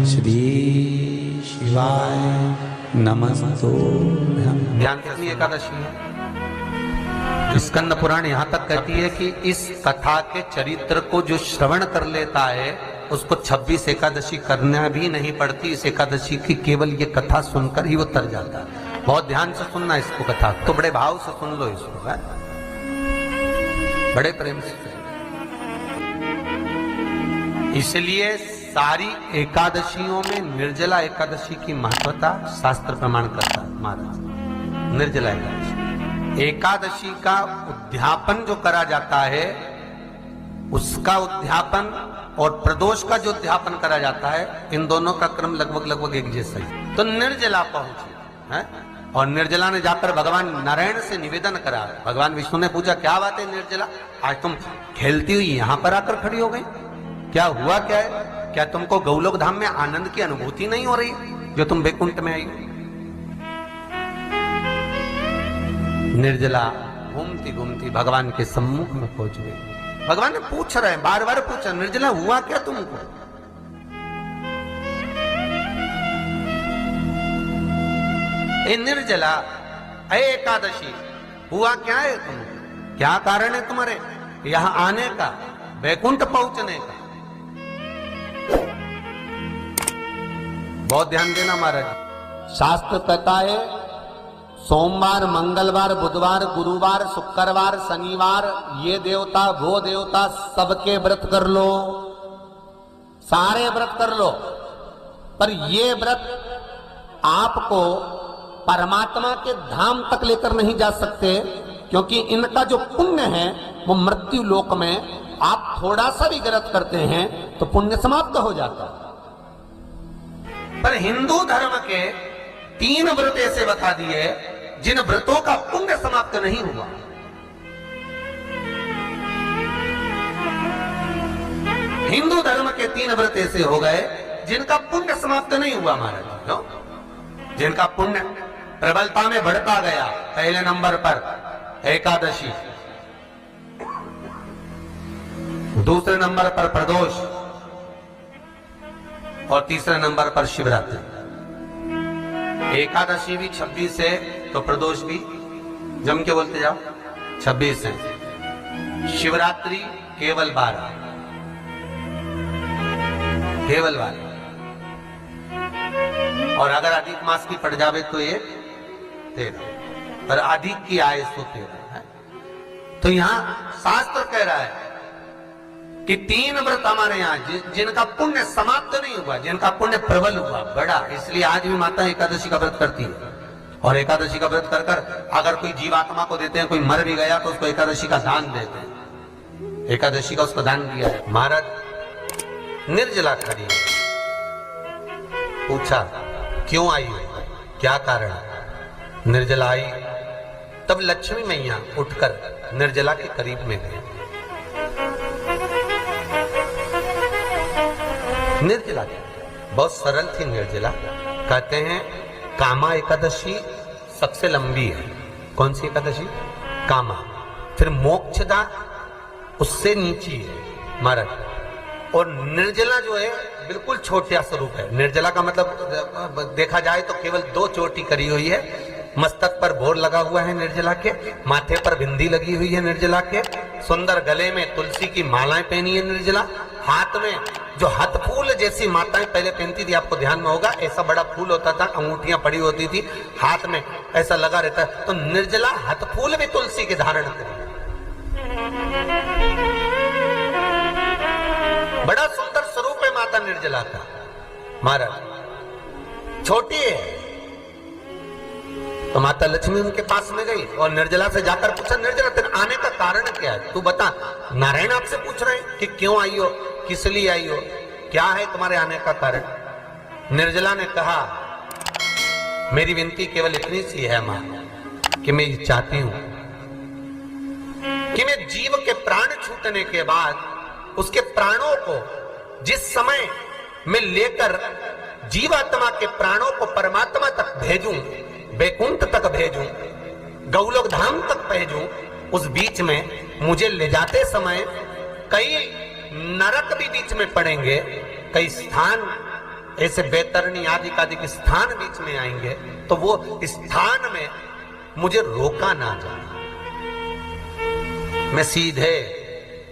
श्री शिवाय नमस्तुभ्यं। ध्यान से अपनी एकादशी है। स्कंद पुराण यहाँ तक कहती है कि इस कथा के चरित्र को जो श्रवण कर लेता है उसको 26 एकादशी करना भी नहीं पड़ती। इस एकादशी की केवल ये कथा सुनकर ही वो तर जाता है। बहुत ध्यान से सुनना इसको, कथा तो बड़े भाव से सुन लो इसको, है? बड़े प्रेम से। इसलिए सारी एकादशियों में निर्जला एकादशी की महत्वता शास्त्र प्रमाण करता है महाराज। निर्जला एकादशी का उद्यापन जो करा जाता है, उसका उद्यापन और प्रदोष का जो उद्यापन करा जाता है, इन दोनों का क्रम लगभग एक जैसा ही। तो निर्जला पहुंची है और निर्जला ने जाकर भगवान नारायण से निवेदन करा। भगवान विष्णु ने पूछा, क्या बात है निर्जला, आज तुम खेलती हुई यहां पर आकर खड़ी हो गई, क्या हुआ क्या है? क्या तुमको गौलोक धाम में आनंद की अनुभूति नहीं हो रही जो तुम बैकुंठ में आई? निर्जला घूमती घूमती भगवान के सम्मुख में पहुंच गई। भगवान ने पूछ रहे हैं, बार बार पूछा, निर्जला हुआ क्या तुमको? ए निर्जला, ए एकादशी, हुआ क्या है तुमको? क्या कारण है तुम्हारे यहां आने का, बैकुंठ पहुंचने का? बहुत ध्यान देना महाराज। शास्त्र कहता है सोमवार, मंगलवार, बुधवार, गुरुवार, शुक्रवार, शनिवार, ये देवता वो देवता सबके व्रत कर लो, सारे व्रत कर लो, पर ये व्रत आपको परमात्मा के धाम तक लेकर नहीं जा सकते, क्योंकि इनका जो पुण्य है वो मृत्यु लोक में आप थोड़ा सा भी व्रत करते हैं तो पुण्य समाप्त हो जाता है। पर हिंदू धर्म के 3 व्रत ऐसे बता दिए जिन व्रतों का पुण्य समाप्त नहीं हुआ। हिंदू धर्म के 3 व्रत ऐसे हो गए जिनका पुण्य समाप्त नहीं हुआ महाराज। क्यों? जिनका पुण्य प्रबलता में बढ़ता गया। पहले नंबर पर एकादशी, दूसरे नंबर पर प्रदोष और तीसरे नंबर पर शिवरात्रि। एकादशी भी 26 है तो प्रदोष भी जम के बोलते जाओ 26 है। शिवरात्रि केवल 12, केवल 12, और अगर अधिक मास की पड़ जावे तो ये 13, पर अधिक की आय तो 13 है। तो यहां शास्त्र कह रहा है कि 3 व्रत हमारे यहाँ जिनका पुण्य समाप्त नहीं हुआ, जिनका पुण्य प्रबल हुआ, बड़ा, इसलिए आज भी माता एकादशी का व्रत करती है। और एकादशी का व्रत कर कर अगर कोई जीवात्मा को देते हैं, कोई मर भी गया तो उसको एकादशी का दान देते हैं। एकादशी का उसको दान दिया है। महाराज निर्जला खड़ी पूछा, क्यों आई हो, क्या कारण? निर्जला आई तब लक्ष्मी मैया उठकर निर्जला के करीब में गई। निर्जला बहुत सरल थी निर्जला। कहते हैं कामा एकादशी सबसे लंबी है। कौन सी एकादशी? कामा। फिर मोक्षदा उससे नीची है महाराज। और निर्जला जो है बिल्कुल छोटा स्वरूप है। निर्जला का मतलब देखा जाए तो केवल 2 चोटी करी हुई है। मस्तक पर भोर लगा हुआ है निर्जला के, माथे पर बिंदी लगी हुई है निर्जला के, सुंदर गले में तुलसी की मालाएं पहनी है निर्जला, हाथ में जो हाथ फूल जैसी माताएं पहले पहनती थी, आपको ध्यान में होगा, ऐसा बड़ा फूल होता था, अंगूठियां पड़ी होती थी, हाथ में ऐसा लगा रहता है। तो निर्जला हाथ फूल भी तुलसी के धारण करी। बड़ा सुंदर स्वरूप है माता निर्जला का महाराज। छोटी है तो माता लक्ष्मी उनके पास में गई और निर्जला से जाकर पूछा, निर्जला तेरे आने का कारण क्या है, तू बता। नारायण आपसे पूछ रहे हैं कि क्यों आई हो, किस लिए आई हो, क्या है तुम्हारे आने का कारण? निर्जला ने कहा, मेरी विनती केवल इतनी सी है मां कि मैं ये चाहती हूं कि मैं जीव के प्राण छूटने के बाद उसके प्राणों को जिस समय मैं लेकर जीवात्मा के प्राणों को परमात्मा तक भेजूं, बैकुंठ तक भेजूं, गौलोक धाम तक भेजूं, उस बीच में मुझे ले जाते समय कई नरक भी बीच में पड़ेंगे, कई स्थान ऐसे बैतरणी आदि के स्थान बीच में आएंगे तो वो स्थान में मुझे रोका ना जाए, मैं सीधे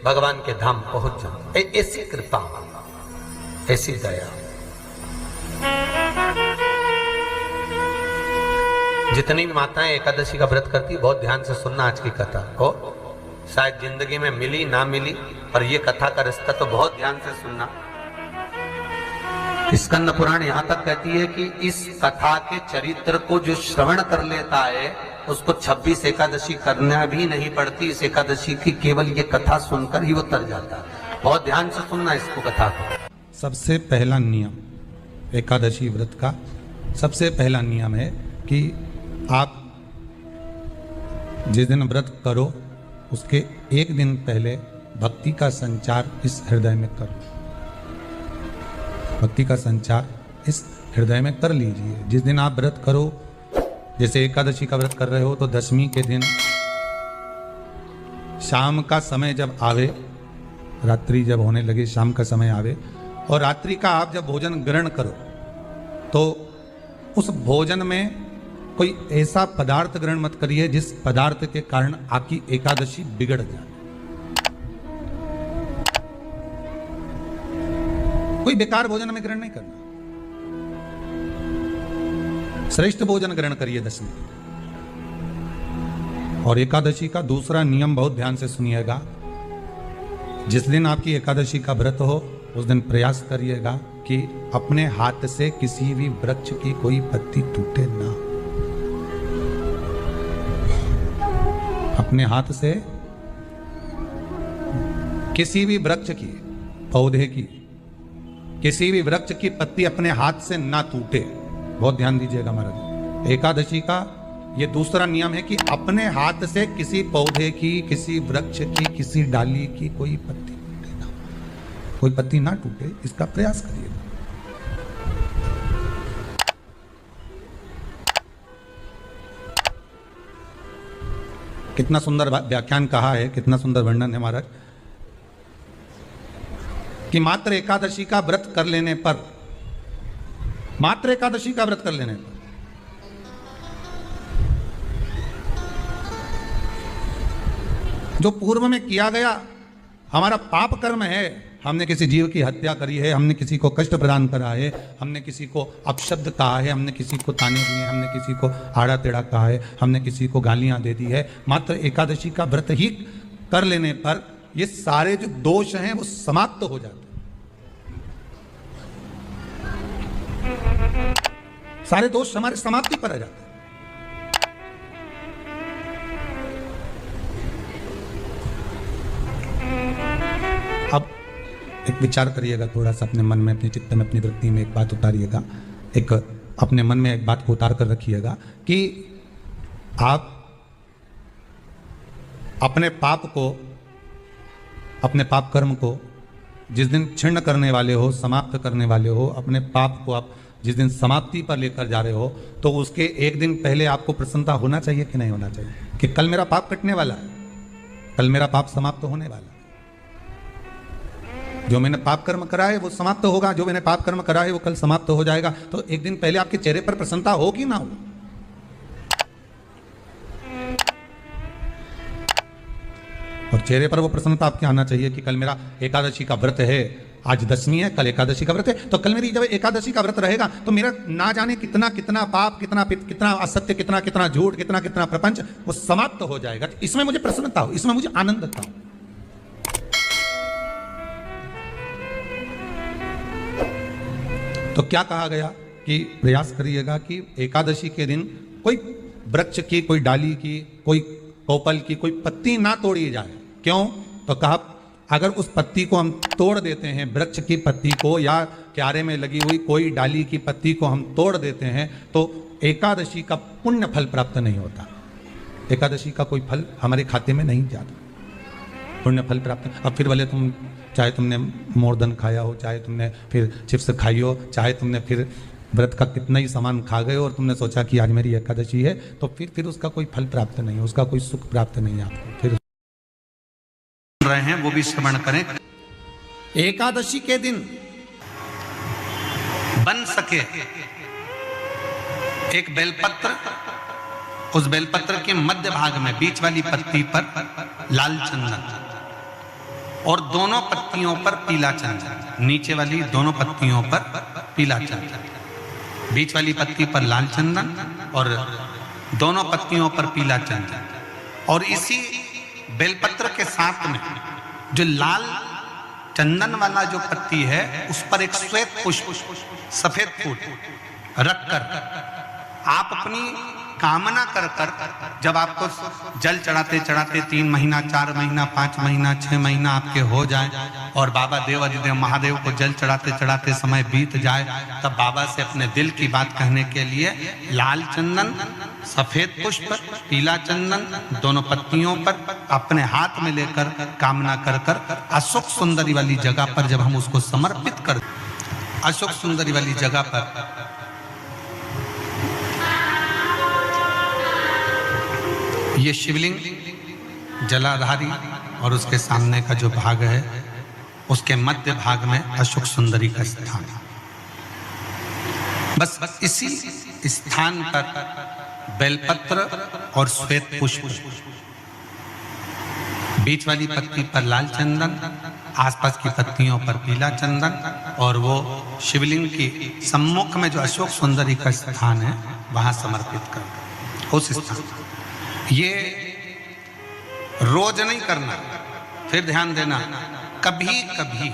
भगवान के धाम पहुंच जाऊं। ऐसी कृपा, ऐसी दया। जितनी भी माताएं एकादशी का व्रत करती, बहुत ध्यान से सुनना आज की कथा को, शायद जिंदगी में मिली ना मिली, और ये कथा का रिश्ता तो बहुत ध्यान से सुनना। स्कंद पुराण यहां तक कहती है कि इस कथा के चरित्र को जो श्रवण कर लेता है उसको 26 एकादशी करना भी नहीं पड़ती। इस एकादशी की केवल ये कथा सुनकर ही वो तर जाता है। बहुत ध्यान से सुनना इसको, कथा को। सबसे पहला नियम एकादशी व्रत का, सबसे पहला नियम है कि आप जिस दिन व्रत करो उसके एक दिन पहले भक्ति का संचार इस हृदय में करो। भक्ति का संचार इस हृदय में कर लीजिए। जिस दिन आप व्रत करो, जैसे एकादशी का व्रत कर रहे हो तो दशमी के दिन शाम का समय जब आवे, रात्रि जब होने लगे, शाम का समय आवे और रात्रि का आप जब भोजन ग्रहण करो तो उस भोजन में कोई ऐसा पदार्थ ग्रहण मत करिए जिस पदार्थ के कारण आपकी एकादशी बिगड़ जाए। कोई बेकार भोजन में ग्रहण नहीं करना, श्रेष्ठ भोजन ग्रहण करिए दशमी। और एकादशी का दूसरा नियम बहुत ध्यान से सुनिएगा। जिस दिन आपकी एकादशी का व्रत हो उस दिन प्रयास करिएगा कि अपने हाथ से किसी भी वृक्ष की कोई पत्ती टूटे ना। अपने हाथ से किसी भी वृक्ष की, पौधे की, किसी भी वृक्ष की पत्ती अपने हाथ से ना टूटे। बहुत ध्यान दीजिएगा महाराज। एकादशी का ये दूसरा नियम है कि अपने हाथ से किसी पौधे की, किसी वृक्ष की, किसी डाली की कोई पत्ती टूटे ना, कोई पत्ती ना टूटे, इसका प्रयास करिएगा। कितना सुंदर व्याख्यान कहा है, कितना सुंदर वर्णन है महाराज कि मात्र एकादशी का व्रत कर लेने पर, मात्र एकादशी का व्रत कर लेने पर जो पूर्व में किया गया हमारा पाप कर्म है, हमने किसी जीव की हत्या करी है, हमने किसी को कष्ट प्रदान करा है, हमने किसी को अपशब्द कहा है, हमने किसी को ताने दिए, हमने किसी को आड़ा टेढ़ा कहा है, हमने किसी को गालियां दे दी है, मात्र एकादशी का व्रत ही कर लेने पर ये सारे जो दोष हैं वो समाप्त हो जाते हैं। सारे दोष हमारे समाप्ति पर आ जाते हैं। अब एक विचार करिएगा थोड़ा सा अपने मन में, अपने चित्त में, अपनी वृत्ति में एक बात उतारिएगा, एक अपने मन में एक बात को उतार कर रखिएगा कि आप अपने पाप को, अपने पाप कर्म को जिस दिन क्षीण करने वाले हो, समाप्त करने वाले हो, अपने पाप को आप जिस दिन समाप्ति पर लेकर जा रहे हो तो उसके एक दिन पहले आपको प्रसन्नता होना चाहिए कि नहीं होना चाहिए कि कल मेरा पाप कटने वाला है, कल मेरा पाप समाप्त होने वाला है। जो मैंने पाप कर्म करा है वो समाप्त होगा, जो मैंने पाप कर्म करा है वो कल समाप्त हो जाएगा। तो एक दिन पहले आपके चेहरे पर प्रसन्नता हो कि ना हो? और चेहरे पर वो प्रसन्नता आपके आना चाहिए कि कल मेरा एकादशी का व्रत है, आज दशमी है, कल एकादशी का व्रत है, तो कल मेरी जब एकादशी का व्रत रहेगा तो मेरा ना जाने कितना कितना पाप, कितना असत्य, कितना झूठ, कितना प्रपंच वो समाप्त हो जाएगा। इसमें मुझे प्रसन्नता हो, इसमें मुझे आनंद था। तो क्या कहा गया कि प्रयास करिएगा कि एकादशी के दिन कोई वृक्ष की, कोई डाली की, कोई कोपल की कोई पत्ती ना तोड़ी जाए। क्यों? तो कहा अगर उस पत्ती को हम तोड़ देते हैं, वृक्ष की पत्ती को या क्यारे में लगी हुई कोई डाली की पत्ती को हम तोड़ देते हैं तो एकादशी का पुण्य फल प्राप्त नहीं होता, एकादशी का कोई फल हमारे खाते में नहीं जाता, पुण्य फल प्राप्त। अब फिर भले तुम चाहे तुमने मोरदन खाया हो, चाहे तुमने फिर चिप्स खाई हो, चाहे तुमने फिर व्रत का कितना ही सामान खा गए और तुमने सोचा कि आज मेरी एकादशी है, तो फिर उसका कोई फल प्राप्त नहीं है, उसका कोई सुख प्राप्त नहीं है आपको। फिर रहे हैं वो भी श्रवण करें। एकादशी के दिन बन सके एक बेलपत्र, उस बेलपत्र के मध्य भाग में बीच वाली पत्ती पर लाल चंदन और दोनों पत्तियों पर पीला चंदन, नीचे वाली दोनों पत्तियों पर पीला चंदन, बीच वाली पत्ती पर लाल चंदन और दोनों पत्तियों पर पीला चंदन। और इसी बेलपत्र के साथ में जो लाल चंदन वाला जो पत्ती है उस पर एक श्वेत पुष्प, सफेद फूल रखकर आप अपनी कामना कर जब आपको जल चढ़ाते चढ़ाते 3 महीना, 4 महीना, 5 महीना, 6 महीना आपके हो जाए और बाबा देवाधिदेव महादेव को जल चढ़ाते चढ़ाते समय बीत जाए, तब बाबा से अपने दिल की बात कहने के लिए लाल चंदन, सफेद पुष्प, पीला चंदन दोनों पत्तियों पर अपने हाथ में लेकर कामना कर अशोक सुंदरी वाली जगह पर जब हम उसको समर्पित कर, अशोक सुंदरी वाली जगह पर ये शिवलिंग जलाधारी और उसके सामने का जो भाग है उसके मध्य भाग में अशोक सुंदरी का स्थान है। बस इसी स्थान पर बेलपत्र और श्वेत पुष्प, बीच वाली पत्ती पर लाल चंदन, आसपास की पत्तियों पर पीला चंदन और वो शिवलिंग की सम्मुख में जो अशोक सुंदरी का स्थान है वहां समर्पित कर उस स्थान। ये रोज नहीं करना, फिर ध्यान देना, कभी कभी